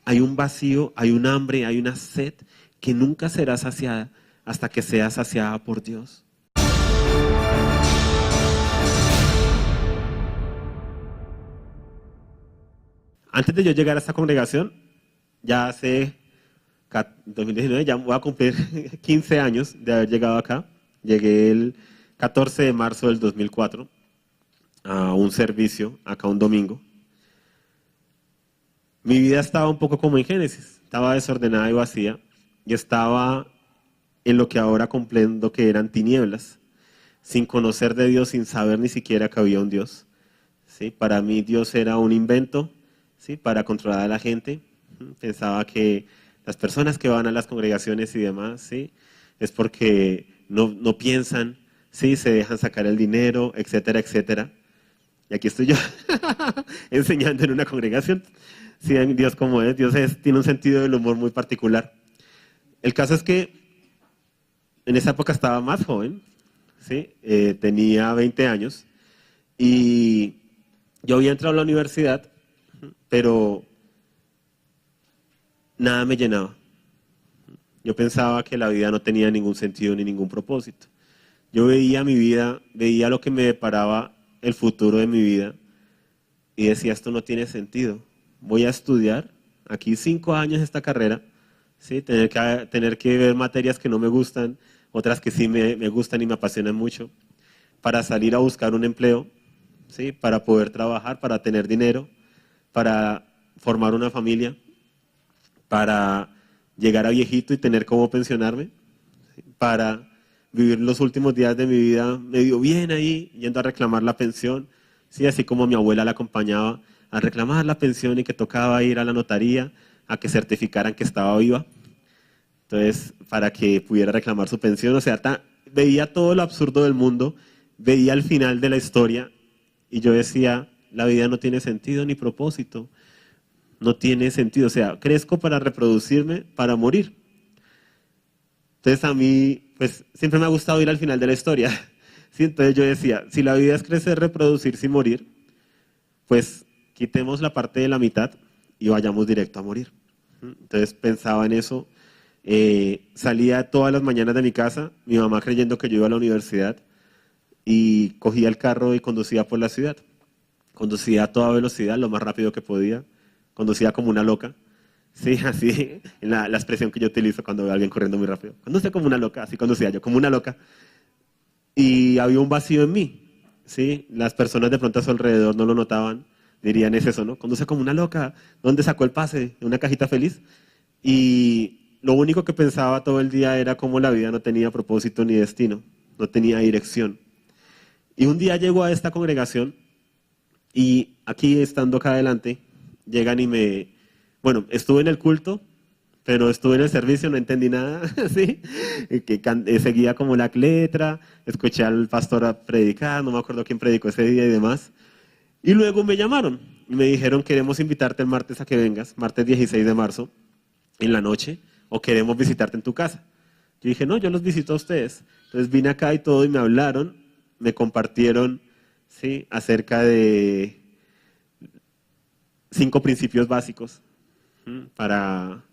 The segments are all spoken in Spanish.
hay un vacío, hay un hambre, hay una sed que nunca será saciada hasta que sea saciada por Dios. Antes de yo llegar a esta congregación, ya hace 2019, ya voy a cumplir 15 años de haber llegado acá. Llegué el 14 de marzo del 2004 a un servicio, acá un domingo. Mi vida estaba un poco como en Génesis, estaba desordenada y vacía, y estaba en lo que ahora comprendo que eran tinieblas, sin conocer de Dios, sin saber ni siquiera que había un Dios. ¿Sí? Para mí Dios era un invento, ¿sí? Para controlar a la gente. Pensaba que las personas que van a las congregaciones y demás, ¿sí? Es porque no piensan, ¿sí? Se dejan sacar el dinero, etcétera, etcétera. Y aquí estoy yo enseñando en una congregación. Sí, Dios como es, tiene un sentido del humor muy particular. El caso es que en esa época estaba más joven, ¿sí? Tenía 20 años y yo había entrado a la universidad, pero nada me llenaba. Yo pensaba que la vida no tenía ningún sentido ni ningún propósito. Yo veía mi vida, veía lo que me deparaba el futuro de mi vida y decía, esto no tiene sentido. Voy a estudiar aquí 5 años esta carrera, ¿sí? Tener que ver materias que no me gustan, otras que sí me gustan y me apasionan mucho, para salir a buscar un empleo, ¿sí? Para poder trabajar, para tener dinero, para formar una familia, para llegar a viejito y tener cómo pensionarme, ¿sí? Para vivir los últimos días de mi vida medio bien ahí, yendo a reclamar la pensión, ¿sí? Así como mi abuela la acompañaba a reclamar la pensión y que tocaba ir a la notaría a que certificaran que estaba viva. Entonces, para que pudiera reclamar su pensión, o sea, veía todo lo absurdo del mundo, veía el final de la historia y yo decía, la vida no tiene sentido ni propósito, no tiene sentido, o sea, crezco para reproducirme, para morir. Entonces a mí, pues siempre me ha gustado ir al final de la historia. ¿Sí? Entonces yo decía, si la vida es crecer, reproducirse y morir, pues quitemos la parte de la mitad y vayamos directo a morir. Entonces pensaba en eso. Salía todas las mañanas de mi casa, mi mamá creyendo que yo iba a la universidad, y cogía el carro y conducía por la ciudad. Conducía a toda velocidad, lo más rápido que podía. Conducía como una loca. Sí, así, la expresión que yo utilizo cuando veo a alguien corriendo muy rápido. Conduce como una loca, así conducía yo, como una loca. Y había un vacío en mí. ¿Sí? Las personas de pronto a su alrededor no lo notaban. Dirían, es eso, ¿no? Conduce como una loca. ¿Dónde sacó el pase? ¿De una cajita feliz? Y lo único que pensaba todo el día era cómo la vida no tenía propósito ni destino. No tenía dirección. Y un día llego a esta congregación y aquí, estando acá adelante, llegan y bueno, estuve en el culto, pero estuve en el servicio, no entendí nada, ¿sí? Seguía como la letra, escuché al pastor a predicar, no me acuerdo quién predicó ese día y demás. Y luego me llamaron y me dijeron, queremos invitarte el martes a que vengas, martes 16 de marzo, en la noche, o queremos visitarte en tu casa. Yo dije, no, yo los visito a ustedes. Entonces vine acá y todo y me hablaron, me compartieron, ¿sí? Acerca de 5 principios básicos para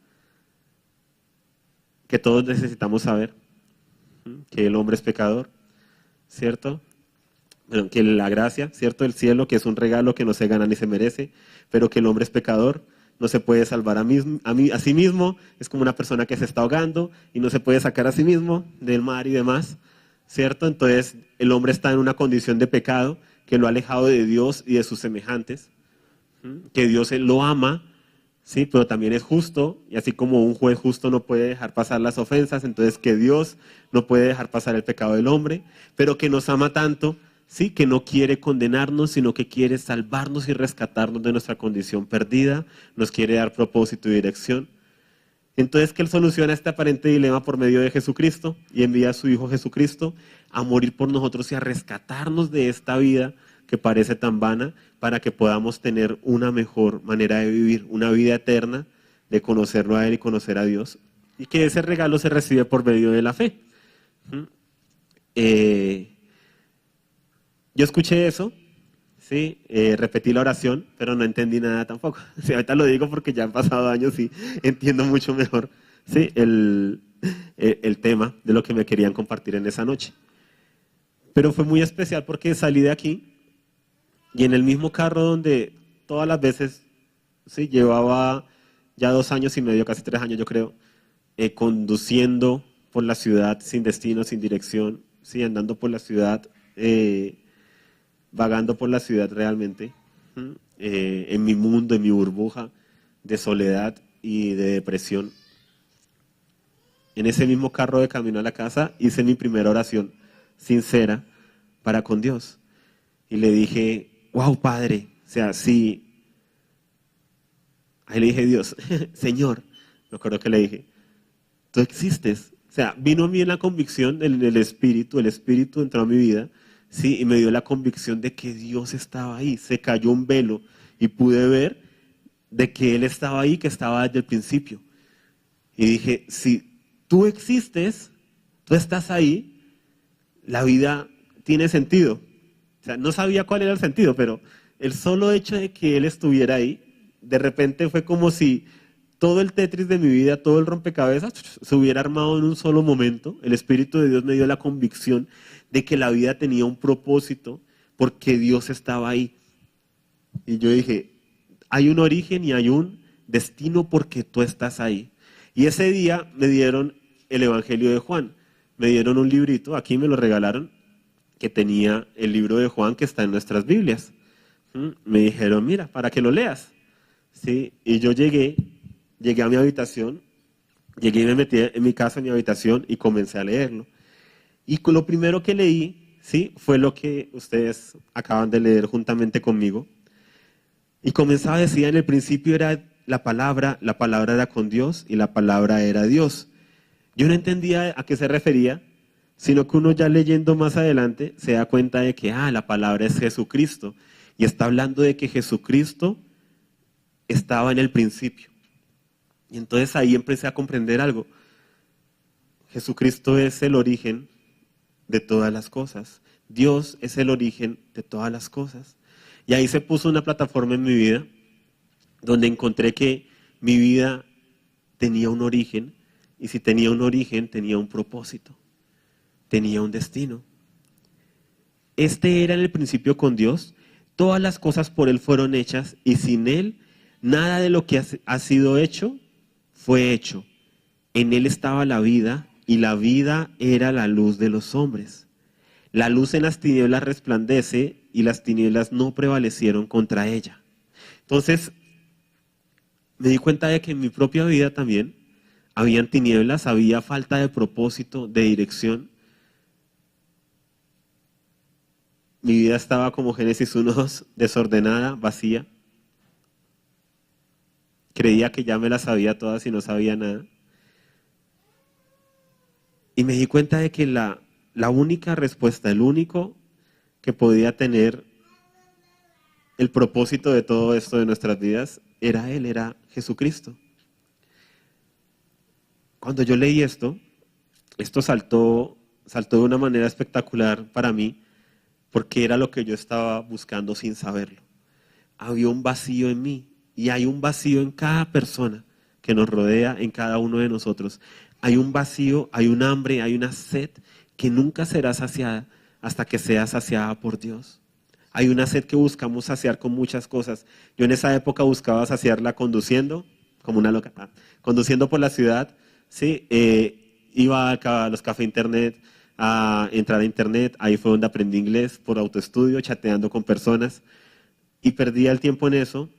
que todos necesitamos saber, que el hombre es pecador, ¿cierto? Bueno, que la gracia, ¿cierto? El cielo, que es un regalo que no se gana ni se merece, pero que el hombre es pecador, no se puede salvar a sí mismo, es como una persona que se está ahogando y no se puede sacar a sí mismo del mar y demás, ¿cierto? Entonces el hombre está en una condición de pecado que lo ha alejado de Dios y de sus semejantes, que Dios lo ama, sí, pero también es justo, y así como un juez justo no puede dejar pasar las ofensas, entonces que Dios no puede dejar pasar el pecado del hombre, pero que nos ama tanto, sí, que no quiere condenarnos, sino que quiere salvarnos y rescatarnos de nuestra condición perdida, nos quiere dar propósito y dirección. Entonces que Él soluciona este aparente dilema por medio de Jesucristo y envía a su Hijo Jesucristo a morir por nosotros y a rescatarnos de esta vida que parece tan vana, para que podamos tener una mejor manera de vivir, una vida eterna, de conocerlo a Él y conocer a Dios, y que ese regalo se recibe por medio de la fe. Yo escuché eso, sí, repetí la oración, pero no entendí nada tampoco. Sí, ahorita lo digo porque ya han pasado años y entiendo mucho mejor, sí, el tema de lo que me querían compartir en esa noche. Pero fue muy especial porque salí de aquí y en el mismo carro donde todas las veces, sí, llevaba ya 2 años y medio, casi 3 años yo creo, conduciendo por la ciudad sin destino, sin dirección, sí, andando por la ciudad, vagando por la ciudad realmente, en mi mundo, en mi burbuja de soledad y de depresión. En ese mismo carro de camino a la casa hice mi primera oración sincera para con Dios. Y le dije, wow, Padre, o sea, sí. Ahí le dije, Dios, Señor, me acuerdo que le dije, tú existes. O sea, vino a mí la convicción del Espíritu, el Espíritu entró a mi vida, sí, y me dio la convicción de que Dios estaba ahí. Se cayó un velo y pude ver de que Él estaba ahí, que estaba desde el principio. Y dije, si tú existes, tú estás ahí, la vida tiene sentido. O sea, no sabía cuál era el sentido, pero el solo hecho de que Él estuviera ahí, de repente fue como si todo el Tetris de mi vida, todo el rompecabezas, se hubiera armado en un solo momento. El Espíritu de Dios me dio la convicción de que la vida tenía un propósito porque Dios estaba ahí. Y yo dije, hay un origen y hay un destino porque tú estás ahí. Y ese día me dieron el Evangelio de Juan. Me dieron un librito, aquí me lo regalaron, que tenía el libro de Juan que está en nuestras Biblias. Me dijeron, mira, para que lo leas. ¿Sí? Y yo llegué a mi habitación, llegué y me metí en mi casa, en mi habitación, y comencé a leerlo. Y con lo primero que leí, ¿sí? Fue lo que ustedes acaban de leer juntamente conmigo. Y comenzaba, decía, en el principio era la palabra era con Dios y la palabra era Dios. Yo no entendía a qué se refería, sino que uno ya leyendo más adelante se da cuenta de que, la palabra es Jesucristo. Y está hablando de que Jesucristo estaba en el principio. Y entonces ahí empecé a comprender algo. Jesucristo es el origen de todas las cosas. Dios es el origen de todas las cosas. Y ahí se puso una plataforma en mi vida donde encontré que mi vida tenía un origen, y si tenía un origen tenía un propósito, tenía un destino. Este era en el principio con Dios, todas las cosas por Él fueron hechas y sin Él nada de lo que ha sido hecho fue hecho. En Él estaba la vida y la vida era la luz de los hombres. La luz en las tinieblas resplandece y las tinieblas no prevalecieron contra ella. Entonces, me di cuenta de que en mi propia vida también habían tinieblas, había falta de propósito, de dirección. Mi vida estaba como Génesis 1:2, desordenada, vacía. Creía que ya me las sabía todas y no sabía nada. Y me di cuenta de que la única respuesta, el único que podía tener el propósito de todo esto de nuestras vidas, era Él, era Jesucristo. Cuando yo leí esto saltó de una manera espectacular para mí, porque era lo que yo estaba buscando sin saberlo. Había un vacío en mí, y hay un vacío en cada persona que nos rodea, en cada uno de nosotros. Hay un vacío, hay un hambre, hay una sed que nunca será saciada hasta que sea saciada por Dios. Hay una sed que buscamos saciar con muchas cosas. Yo en esa época buscaba saciarla conduciendo, como una loca, conduciendo por la ciudad, ¿sí? Iba a los cafés internet, a entrar a internet, ahí fue donde aprendí inglés por autoestudio, chateando con personas, y perdía el tiempo en eso.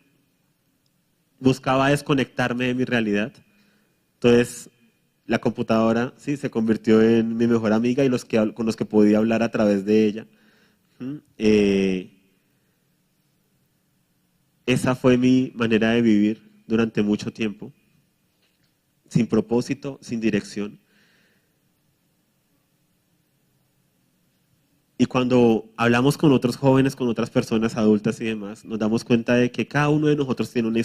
Buscaba desconectarme de mi realidad. Entonces, la computadora, sí, se convirtió en mi mejor amiga y con los que podía hablar a través de ella. Esa fue mi manera de vivir durante mucho tiempo, sin propósito, sin dirección. Y cuando hablamos con otros jóvenes, con otras personas adultas y demás, nos damos cuenta de que cada uno de nosotros tiene una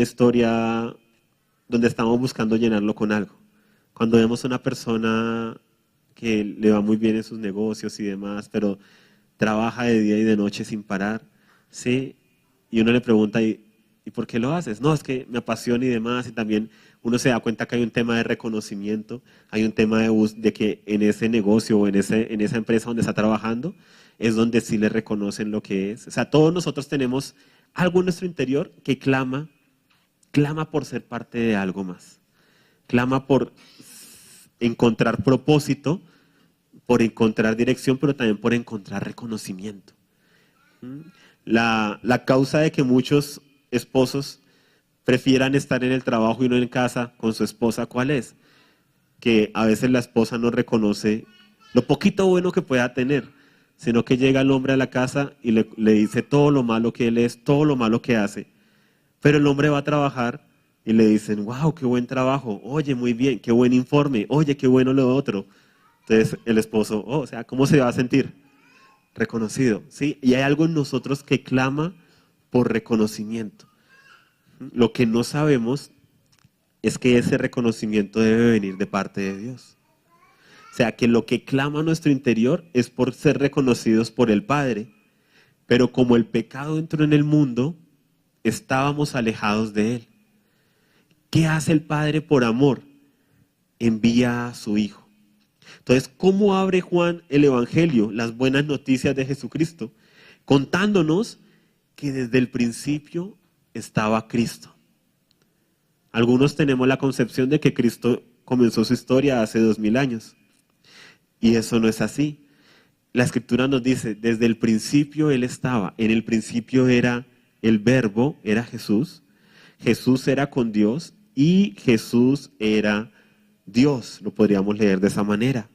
historia donde estamos buscando llenarlo con algo. Cuando vemos a una persona que le va muy bien en sus negocios y demás, pero trabaja de día y de noche sin parar, ¿sí? Y uno le pregunta, ¿y por qué lo haces? No, es que me apasiona y demás, y también uno se da cuenta que hay un tema de reconocimiento, hay un tema de que en ese negocio o en esa empresa donde está trabajando es donde sí le reconocen lo que es. O sea, todos nosotros tenemos algo en nuestro interior que clama por ser parte de algo más, clama por encontrar propósito, por encontrar dirección, pero también por encontrar reconocimiento. La causa de que muchos esposos prefieran estar en el trabajo y no en casa con su esposa, ¿cuál es? Que a veces la esposa no reconoce lo poquito bueno que pueda tener, sino que llega el hombre a la casa y le dice todo lo malo que él es, todo lo malo que hace. Pero el hombre va a trabajar y le dicen, wow, qué buen trabajo, oye, muy bien, qué buen informe, oye, qué bueno lo otro. Entonces el esposo, o sea, ¿cómo se va a sentir? Reconocido, ¿sí? Y hay algo en nosotros que clama por reconocimiento. Lo que no sabemos es que ese reconocimiento debe venir de parte de Dios. O sea, que lo que clama a nuestro interior es por ser reconocidos por el Padre. Pero como el pecado entró en el mundo, estábamos alejados de Él. ¿Qué hace el Padre por amor? Envía a su Hijo. Entonces, ¿cómo abre Juan el Evangelio, las buenas noticias de Jesucristo? Contándonos que desde el principio estaba Cristo. Algunos tenemos la concepción de que Cristo comenzó su historia hace 2000 años. Y eso no es así. La Escritura nos dice, desde el principio Él estaba. En el principio era el Verbo, era Jesús. Jesús era con Dios y Jesús era Dios. Lo podríamos leer de esa manera.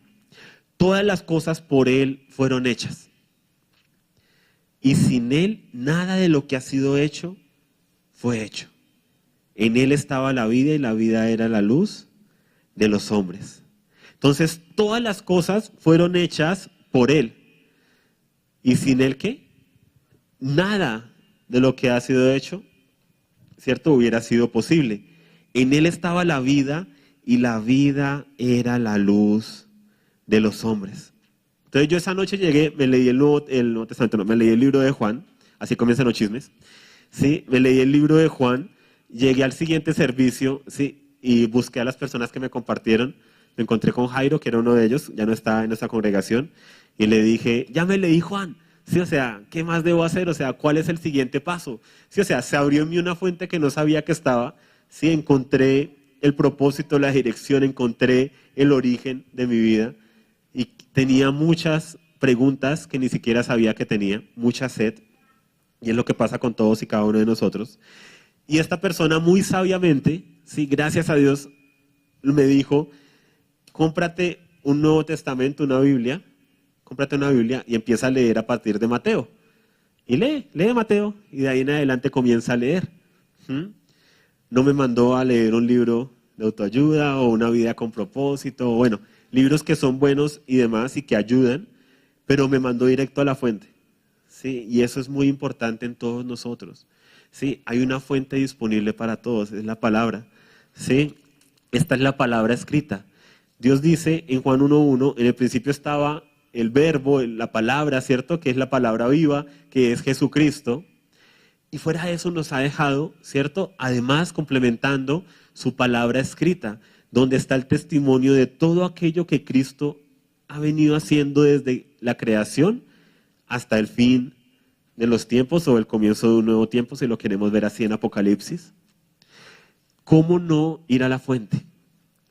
Todas las cosas por Él fueron hechas. Y sin Él, nada de lo que ha sido hecho fue hecho. En Él estaba la vida y la vida era la luz de los hombres. Entonces, todas las cosas fueron hechas por Él. ¿Y sin Él qué? Nada de lo que ha sido hecho, ¿cierto?, hubiera sido posible. En Él estaba la vida y la vida era la luz de los hombres. Entonces yo esa noche llegué, me leí el Nuevo Testamento, no, me leí el libro de Juan, así comienzan los chismes, ¿sí? Me leí el libro de Juan, llegué al siguiente servicio, ¿sí? Y busqué a las personas que me compartieron, me encontré con Jairo, que era uno de ellos, ya no está en nuestra congregación, y le dije, ya me leí Juan, ¿sí? O sea, ¿qué más debo hacer? O sea, ¿cuál es el siguiente paso? ¿Sí? O sea, se abrió en mí una fuente que no sabía que estaba, ¿sí? Encontré el propósito, la dirección, encontré el origen de mi vida. Y tenía muchas preguntas que ni siquiera sabía que tenía, mucha sed, y es lo que pasa con todos y cada uno de nosotros. Y esta persona muy sabiamente, sí, gracias a Dios, me dijo, cómprate un Nuevo Testamento, una Biblia, cómprate una Biblia y empieza a leer a partir de Mateo. Y lee Mateo, y de ahí en adelante comienza a leer. No me mandó a leer un libro de autoayuda o una vida con propósito, bueno, libros que son buenos y demás y que ayudan, pero me mandó directo a la fuente. ¿Sí? Y eso es muy importante en todos nosotros. ¿Sí? Hay una fuente disponible para todos, es la palabra. ¿Sí? Esta es la palabra escrita. Dios dice en Juan 1:1, en el principio estaba el verbo, la palabra, ¿cierto? Que es la palabra viva, que es Jesucristo. Y fuera de eso nos ha dejado, ¿cierto? Además, complementando su palabra escrita, donde está el testimonio de todo aquello que Cristo ha venido haciendo desde la creación hasta el fin de los tiempos o el comienzo de un nuevo tiempo, si lo queremos ver así en Apocalipsis. ¿Cómo no ir a la fuente?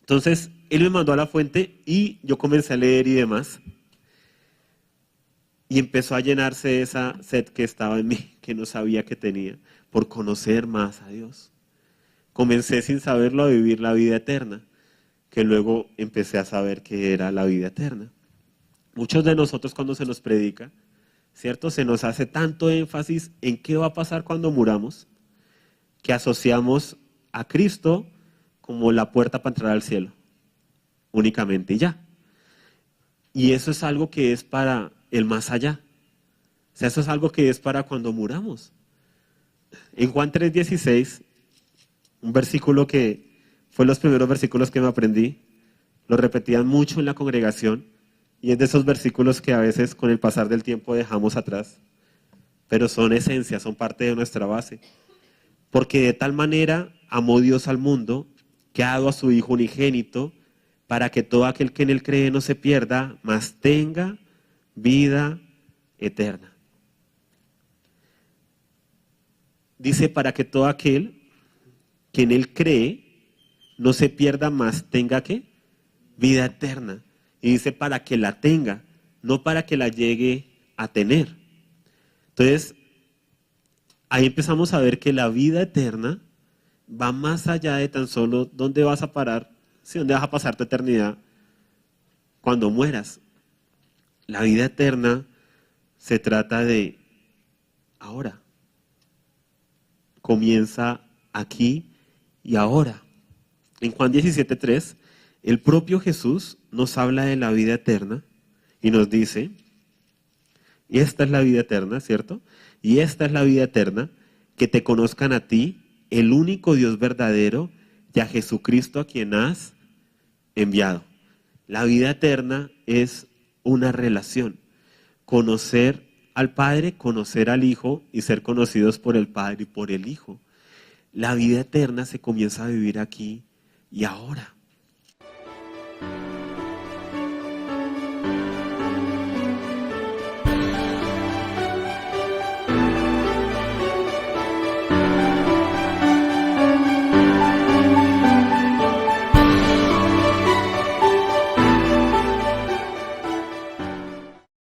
Entonces, Él me mandó a la fuente y yo comencé a leer y demás. Y empezó a llenarse esa sed que estaba en mí, que no sabía que tenía, por conocer más a Dios. Comencé sin saberlo a vivir la vida eterna, que luego empecé a saber que era la vida eterna. Muchos de nosotros cuando se nos predica, ¿cierto? Se nos hace tanto énfasis en qué va a pasar cuando muramos, que asociamos a Cristo como la puerta para entrar al cielo, únicamente y ya. Y eso es algo que es para el más allá. O sea, eso es algo que es para cuando muramos. En Juan 3:16, un versículo que fue los primeros versículos que me aprendí, lo repetían mucho en la congregación, Y es de esos versículos que a veces con el pasar del tiempo dejamos atrás, pero son esencia, son parte de nuestra base. Porque de tal manera amó Dios al mundo que ha dado a su Hijo unigénito para que todo aquel que en él cree no se pierda, mas tenga vida eterna. Dice, para que todo aquel que en él cree no se pierda, mas tenga ¿qué? Vida eterna. Y dice, para que la tenga, no para que la llegue a tener. Entonces, ahí empezamos a ver que la vida eterna va más allá de tan solo dónde vas a parar, si dónde vas a pasar tu eternidad cuando mueras. La vida eterna se trata de ahora. Comienza aquí y ahora. En Juan 17:3, el propio Jesús nos habla de la vida eterna y nos dice, y esta es la vida eterna, ¿cierto? Y esta es la vida eterna, que te conozcan a ti, el único Dios verdadero, y a Jesucristo a quien has enviado. La vida eterna es una relación. Conocer al Padre, conocer al Hijo y ser conocidos por el Padre y por el Hijo. La vida eterna se comienza a vivir aquí y ahora.